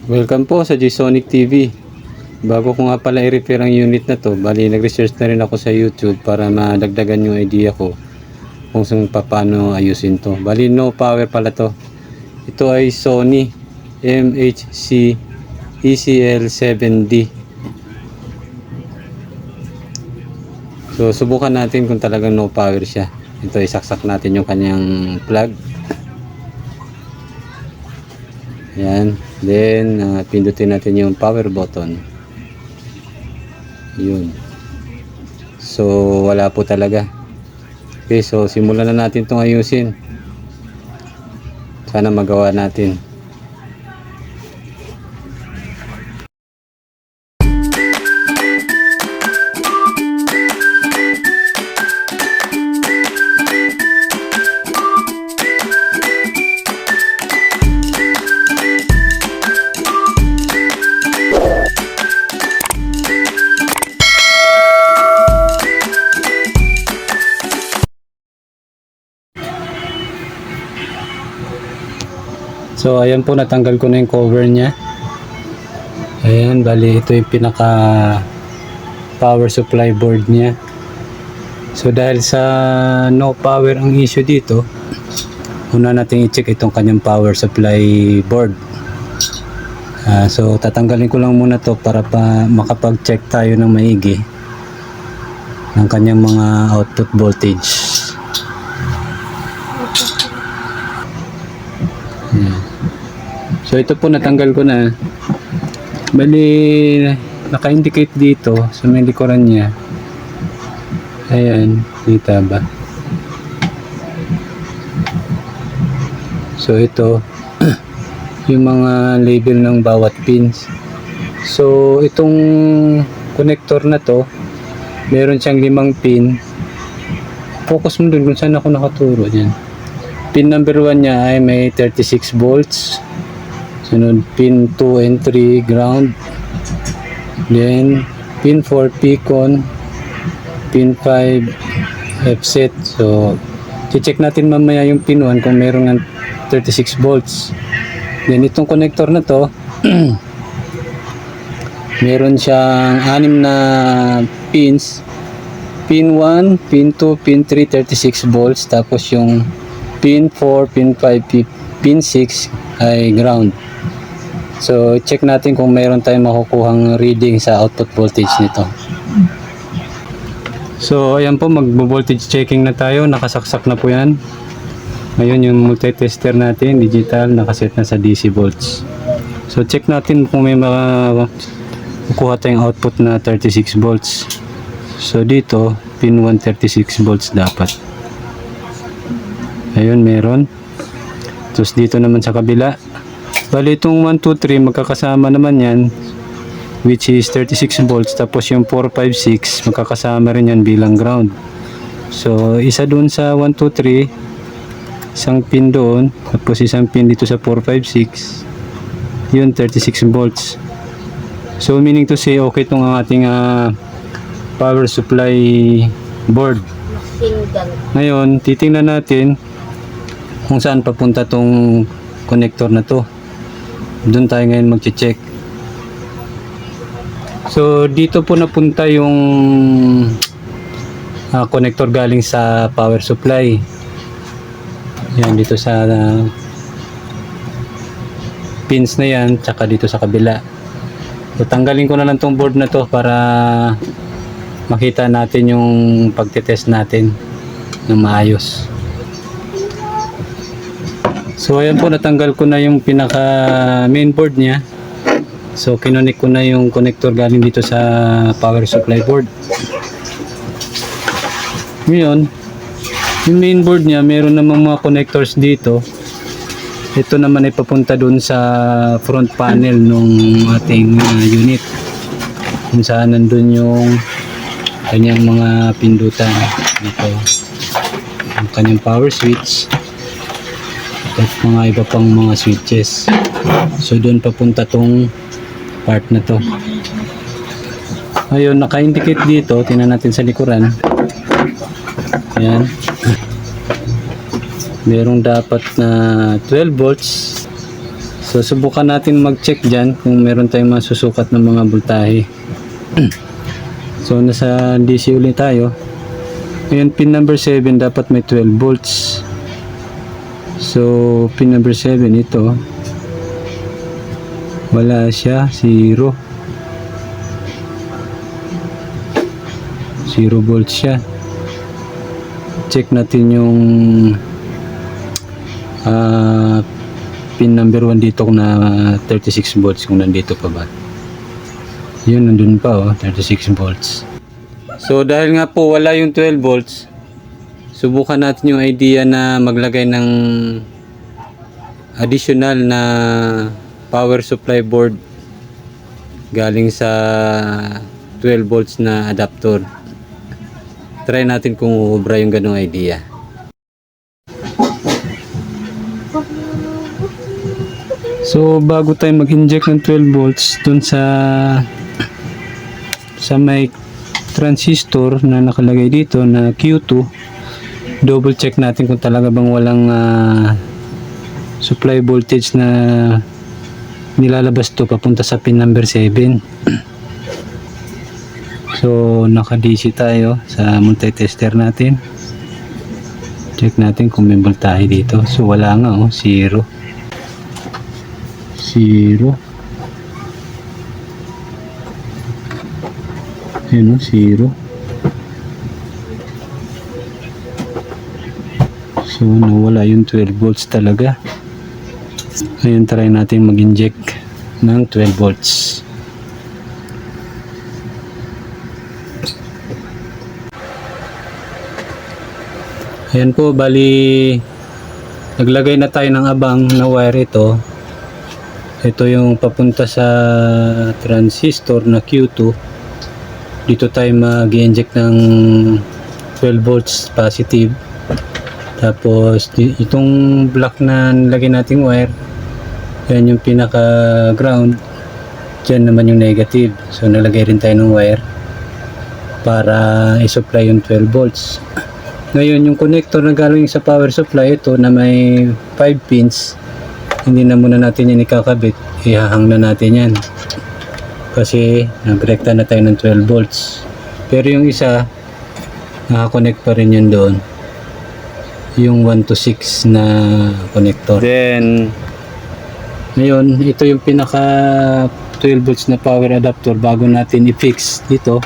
Welcome po sa Gsonic TV. Bago ko nga pala i-repair ang unit na to, bali nag-research na rin ako sa YouTube para madagdagan yung idea ko kung paano ayusin to. Bali no power pala to. Ito ay Sony MHC ECL7D. So subukan natin kung talagang no power siya. Ito isaksak natin yung kanyang plug. Yan. Then, pindutin natin yung power button. Yun. So, wala po talaga. Okay, so simulan na natin itong ayusin. Sana magawa natin. So ayan po, natanggal ko na yung cover nya. Ayan, bali ito yung pinaka power supply board nya. So dahil sa no power ang issue dito, una natin i-check itong kanyang power supply board. So tatanggalin ko lang muna to para pa makapag-check tayo ng maigi ng kanyang mga output voltage. So ito po, natanggal ko na. Bali naka-indicate dito sa may likuran niya. Ayan, kita ba? So ito yung mga label ng bawat pins. So itong connector na to, meron siyang 5 pin. Focus mo dun kung saan ako nakaturo niyan. Pin number 1 niya ay may 36 volts. Sunod, pin 2 and 3 ground. Then pin 4 Pcon, pin 5 offset. So check natin mamaya yung pin 1 kung meron ng 36 volts. Then itong connector na to meron siyang 6 na pins. Pin 1, pin 2, pin 3, 36 volts. Tapos yung pin 4, pin 5, pin 6 ay ground. So check natin kung mayroon tayong makukuhang reading sa output voltage nito. So ayan po, magbo-voltage checking na tayo. Nakasaksak na po yan. Ngayon yung multitester natin, digital, nakaset na sa DC volts. So check natin kung may makukuha tayong output na 36 volts. So dito, pin 1, 36 volts dapat. Ayun, meron. Tapos dito naman sa kabila, bali itong 1, 2, 3 magkakasama naman yan, which is 36 volts. Tapos yung 4, 5, 6 magkakasama rin yan bilang ground. So isa doon sa 1, 2, 3, isang pin doon, tapos isang pin dito sa 4, 5, 6, yun 36 volts. So meaning to say, okay itong ating power supply board. Ngayon titingnan natin kung saan papunta tong connector na to. Doon tayo ngayon mag-check. So dito po napunta yung connector galing sa power supply. Yan, dito sa pins na yan, tsaka dito sa kabila. So tanggalin ko na lang tong board na to para makita natin yung pagtetest natin ng maayos. So ayan po, natanggal ko na yung pinaka main board niya. So kinonek ko na yung connector galing dito sa power supply board. Ngayon, yung main board niya, meron namang mga connectors dito. Ito naman ay papunta dun sa front panel nung ating unit, kung saan nandun yung kanyang mga pindutan. Ito ang kanyang power switch at mga iba pang mga switches. So doon papunta tong part na to. Ayun, naka-indicate dito. Tingnan natin sa likuran. Ayan. Merong dapat na 12 volts. So subukan natin mag-check dyan kung meron tayong masusukat ng mga voltahe. So nasa DC ulit tayo. Ngayon pin number 7 dapat may 12 volts. So pin number 7 ito, wala siya, 0 volts siya. Check natin yung pin number 1 dito na 36 volts kung nandito pa ba. Yun, nandun pa 36 volts. So dahil nga po wala yung 12 volts, subukan natin yung idea na maglagay ng additional na power supply board galing sa 12 volts na adapter. Try natin kung uubra yung ganong idea. So bago tayo mag-inject ng 12 volts dun sa may transistor na nakalagay dito na Q2, double check natin kung talaga bang walang supply voltage na nilalabas to papunta sa pin number 7. So naka DC tayo sa multi-tester natin. Check natin kung may voltahe dito. So wala nga, 0. Ayun, 0. So nawala yung 12 volts talaga. Ngayon try natin mag-inject ng 12 volts. Ayan po, bali naglagay na tayo ng abang na wire ito. Ito yung papunta sa transistor na Q2. Dito tayo mag-inject ng 12 volts positive. Tapos itong block na nilagay nating wire, yan yung pinaka ground. Diyan naman yung negative. So nalagay rin tayo ng wire para i-supply yung 12 volts. Ngayon yung connector na galing sa power supply, ito na may 5 pins, hindi na muna natin yan ikakabit, ihahang na natin yan kasi nagrekta na tayo ng 12 volts. Pero yung isa nakakonect pa rin yun doon, yung 1 to 6 na connector. Then ngayon ito yung pinaka 12 volts na power adapter bago natin i-fix dito.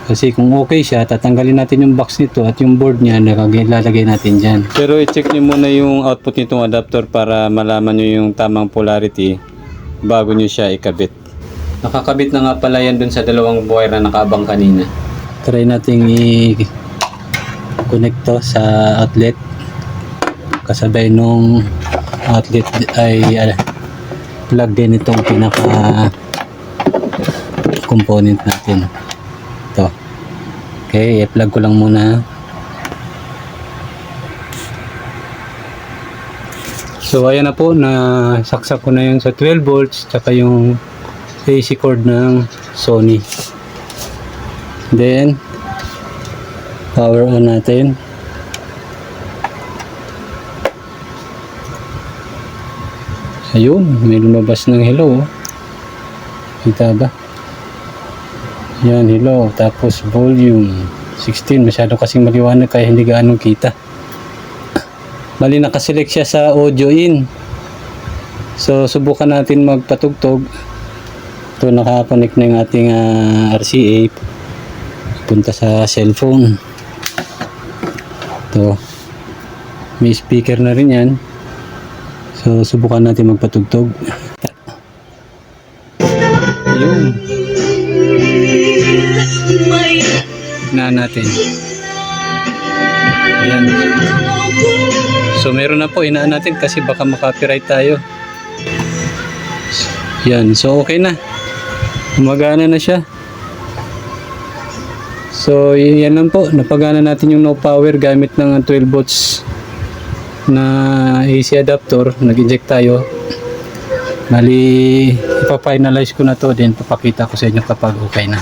Kasi kung okay siya, tatanggalin natin yung box nito at yung board niya lalagay natin dyan. Pero i-check nyo muna yung output nitong adapter para malaman nyo yung tamang polarity bago nyo siya ikabit. Nakakabit na nga pala yan dun sa dalawang wire na nakaabang kanina. Try natin i-connect to sa outlet. Kasabay nung outlet ay plug din itong pinaka component natin. Ito. Okay, i-plug ko lang muna. So ayan na po, na saksak ko na yung sa 12 volts tsaka yung AC cord ng Sony. Then power on natin. Ayun, may lumabas ng hello. Kita ba? Yan, hello. Tapos volume 16. Masyado kasing maliwanag kaya hindi gaano kita. Bali nakaselect siya sa audio in. So subukan natin magpatugtog. Ito, nakakonect na yung ating RCA. Punta sa cellphone. Ito. May speaker na rin yan. So subukan natin magpatugtog. Ayun. Na natin. Ayan. So meron na po, inaan natin kasi baka makapiright tayo. Yan, so okay na. Gumagana na siya. So yan lang po, napagana natin yung no power gamit ng 12 volts na AC adapter. Nag-inject tayo. Bali, ipa-finalize ko na to, then papakita ko sa inyo kapag okay na.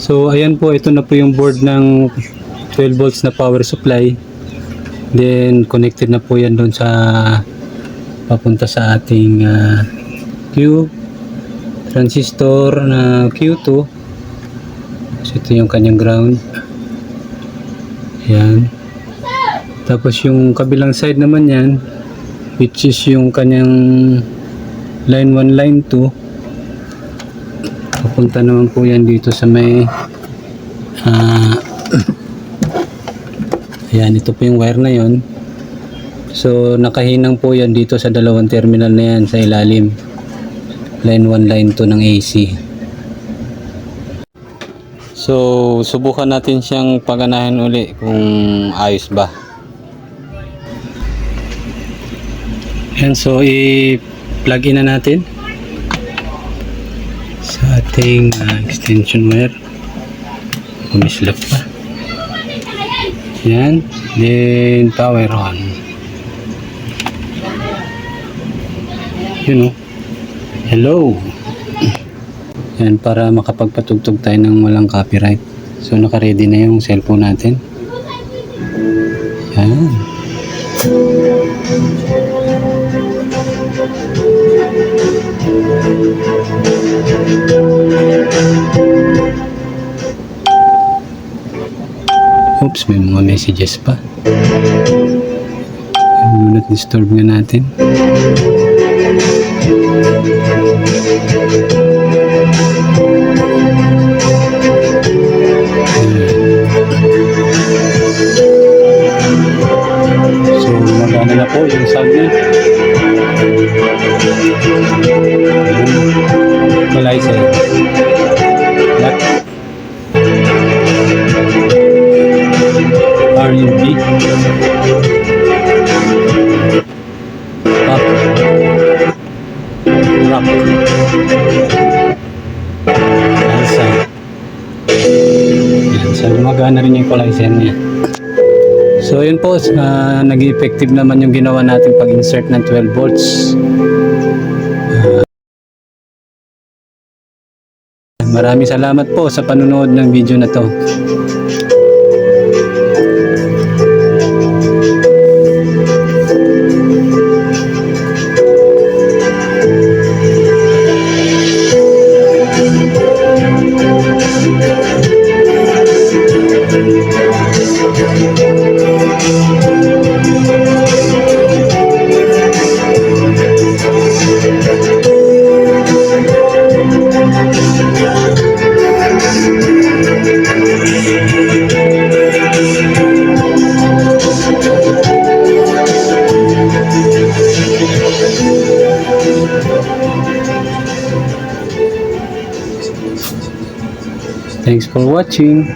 So ayan po, ito na po yung board ng 12 volts na power supply. Then connected na po yan doon sa papunta sa ating Q transistor na Q2. So ito yung kanyang ground. Yan. Tapos yung kabilang side naman yan, which is yung kanyang line 1, line 2. Papunta naman po yan dito sa may ayan, ito po yung wire na yon. So nakahinang po yan dito sa dalawang terminal na yan sa ilalim, line 1, line 2 ng AC. So subukan natin siyang paganahin uli kung ayos ba. Yan, so i-plug in na natin sa ating extension wire. Kumislap pa. Yan, then power on. You know, hello. Yan, para makapagpatugtog tayo ng walang copyright. So naka-ready na yung cellphone natin. Yan. Oops, may mga messages pa. Do not disturb nga natin. So, magana na po yung sound niya. Equalizer. Black. RUB. Pop. Rock. Salsa. Yan. So, gumagana rin yung equalizer niya. So, yun po. Naging effective naman yung ginawa natin pag-insert ng 12 volts. Maraming salamat po sa panunood ng video na to. Thanks for watching.